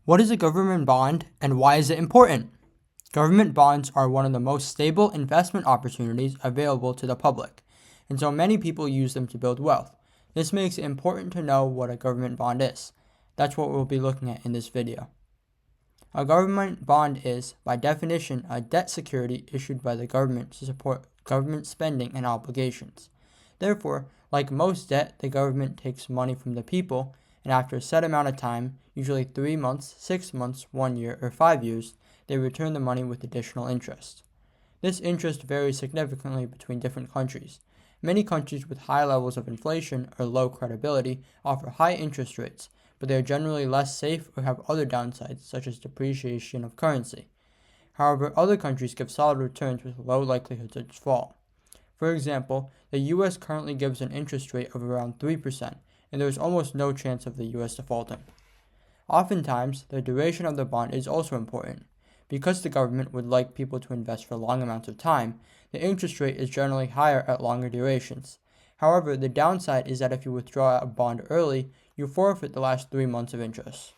What is a government bond and why is it important? Government bonds are one of the most stable investment opportunities available to the public, and so many people use them to build wealth. This makes it important to know what a government bond is. That's what we'll be looking at in this video. A government bond is, by definition, a debt security issued by the government to support government spending and obligations. Therefore, like most debt, the government takes money from the people, and after a set amount of time, usually 3 months, 6 months, 1 year, or 5 years, they return the money with additional interest. This interest varies significantly between different countries. Many countries with high levels of inflation or low credibility offer high interest rates, but they are generally less safe or have other downsides, such as depreciation of currency. However, other countries give solid returns with low likelihoods of default. For example, the US currently gives an interest rate of around 3%, and there is almost no chance of the US defaulting. Oftentimes, the duration of the bond is also important. Because the government would like people to invest for long amounts of time, the interest rate is generally higher at longer durations. However, the downside is that if you withdraw a bond early, you forfeit the last 3 months of interest.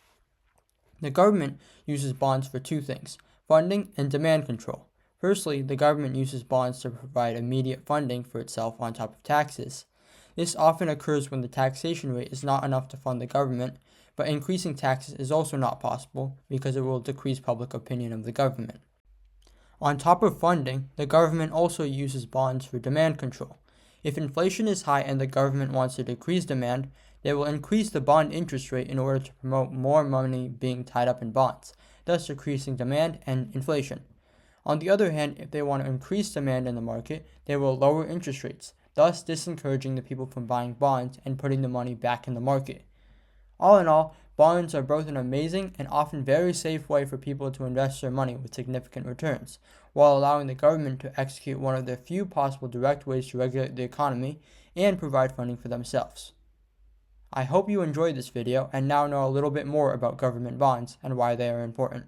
The government uses bonds for two things: funding and demand control. Firstly, the government uses bonds to provide immediate funding for itself on top of taxes. This often occurs when the taxation rate is not enough to fund the government, but increasing taxes is also not possible because it will decrease public opinion of the government. On top of funding, the government also uses bonds for demand control. If inflation is high and the government wants to decrease demand, they will increase the bond interest rate in order to promote more money being tied up in bonds, thus decreasing demand and inflation. On the other hand, if they want to increase demand in the market, they will lower interest rates, thus disencouraging the people from buying bonds and putting the money back in the market. All in all, bonds are both an amazing and often very safe way for people to invest their money with significant returns, while allowing the government to execute one of the few possible direct ways to regulate the economy and provide funding for themselves. I hope you enjoyed this video and now know a little bit more about government bonds and why they are important.